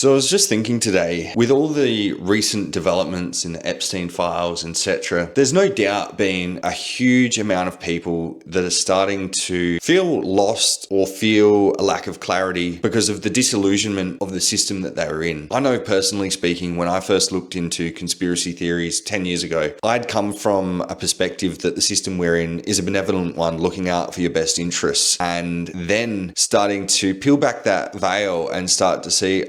So I was just thinking today, with all the recent developments in the Epstein files, etc., there's no doubt been a huge amount of people that are starting to feel lost or feel a lack of clarity because of the disillusionment of the system that they were in. I know personally speaking, when I first looked into conspiracy theories 10 years ago, I'd come from a perspective that the system we're in is a benevolent one, looking out for your best interests, and then starting to peel back that veil and start to see,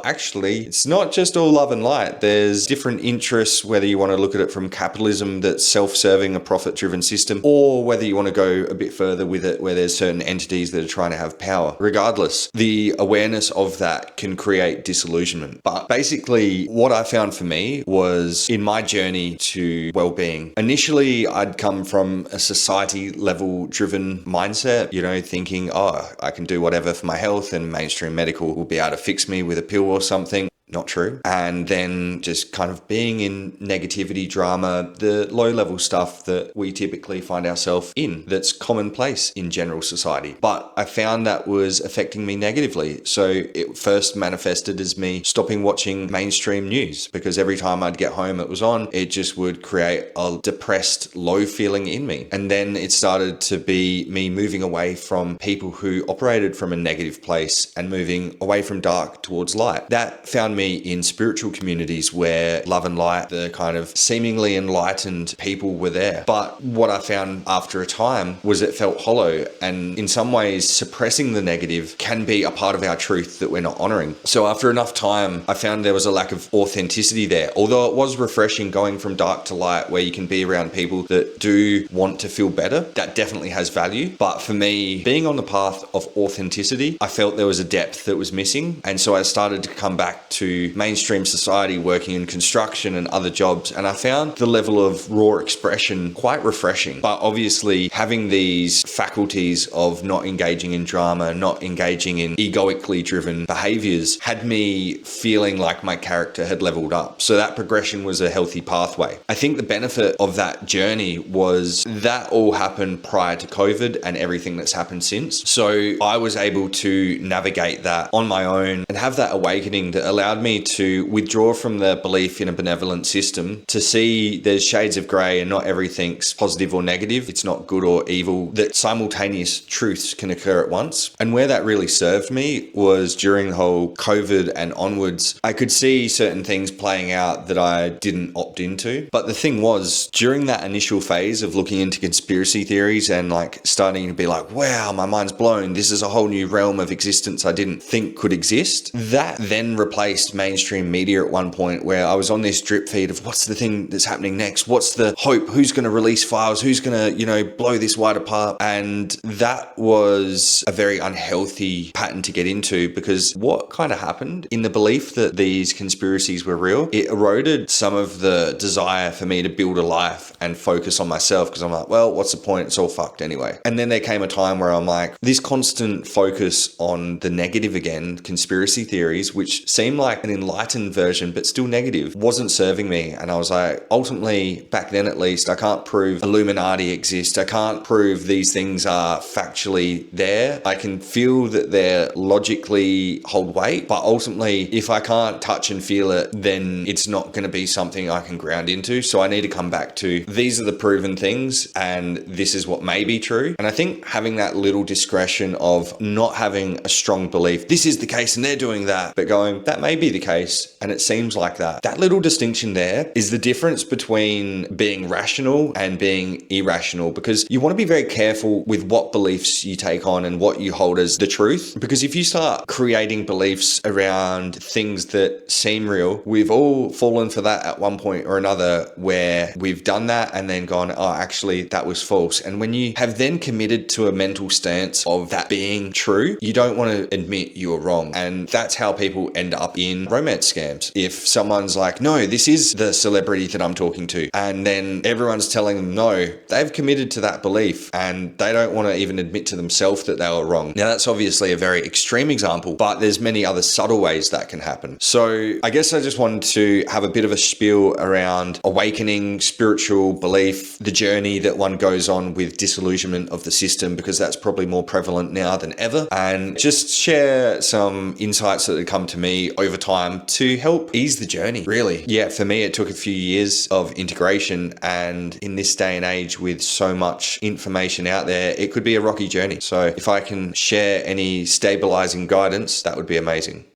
actually, it's not just all love and light. There's different interests, whether you want to look at it from capitalism that's self-serving, a profit-driven system, or whether you want to go a bit further with it where there's certain entities that are trying to have power. Regardless, the awareness of that can create disillusionment. But basically, what I found for me was in my journey to well-being. Initially, I'd come from a society level driven mindset, thinking, I can do whatever for my health and mainstream medical will be able to fix me with a pill or something. Not true. And then just kind of being in negativity, drama, the low level stuff that we typically find ourselves in that's commonplace in general society. But I found that was affecting me negatively. So it first manifested as me stopping watching mainstream news, because every time I'd get home it was on, it just would create a depressed, low feeling in me. And then it started to be me moving away from people who operated from a negative place and moving away from dark towards light. That found me in spiritual communities where love and light, the kind of seemingly enlightened people were there. But what I found after a time was it felt hollow, and in some ways suppressing the negative can be a part of our truth that we're not honoring. So after enough time, I found there was a lack of authenticity there. Although it was refreshing going from dark to light, where you can be around people that do want to feel better, that definitely has value. But for me, being on the path of authenticity, I felt there was a depth that was missing. And so I started to come back to mainstream society, working in construction and other jobs, and I found the level of raw expression quite refreshing. But obviously having these faculties of not engaging in drama, not engaging in egoically driven behaviors, had me feeling like my character had leveled up. So that progression was a healthy pathway. I think the benefit of that journey was that all happened prior to COVID and everything that's happened since. So I was able to navigate that on my own and have that awakening that allowed me to withdraw from the belief in a benevolent system, to see there's shades of grey and not everything's positive or negative. It's not good or evil, that simultaneous truths can occur at once. And where that really served me was during the whole COVID and onwards. I could see certain things playing out that I didn't opt into. But the thing was, during that initial phase of looking into conspiracy theories and starting to be like, wow, my mind's blown, this is a whole new realm of existence I didn't think could exist, that then replaced mainstream media at one point, where I was on this drip feed of what's the thing that's happening next? What's the hope? Who's going to release files? Who's going to, blow this wide apart? And that was a very unhealthy pattern to get into, because what kind of happened in the belief that these conspiracies were real, it eroded some of the desire for me to build a life and focus on myself, because I'm like, well, what's the point? It's all fucked anyway. And then there came a time where I'm like, this constant focus on the negative again, conspiracy theories, which seem like an enlightened version but still negative, wasn't serving me. And I was like, ultimately, back then at least, I can't prove Illuminati exist. I can't prove these things are factually there. I can feel that they're logically hold weight, but ultimately, if I can't touch and feel it, then it's not going to be something I can ground into. So I need to come back to, these are the proven things and this is what may be true. And I think having that little discretion of not having a strong belief, this is the case and they're doing that, but going, that may be the case and it seems like that. That little distinction there is the difference between being rational and being irrational, because you want to be very careful with what beliefs you take on and what you hold as the truth. Because if you start creating beliefs around things that seem real, we've all fallen for that at one point or another, where we've done that and then gone, oh, actually, that was false. And when you have then committed to a mental stance of that being true, you don't want to admit you were wrong. And that's how people end up in romance scams. If someone's like, no, this is the celebrity that I'm talking to, and then everyone's telling them no, they've committed to that belief and they don't want to even admit to themselves that they were wrong. Now, that's obviously a very extreme example, but there's many other subtle ways that can happen. So I guess I just wanted to have a bit of a spiel around awakening, spiritual belief, the journey that one goes on with disillusionment of the system, because that's probably more prevalent now than ever, and just share some insights that have come to me over time to help ease the journey, really. Yeah, for me, it took a few years of integration, and in this day and age with so much information out there, it could be a rocky journey. So if I can share any stabilizing guidance, that would be amazing.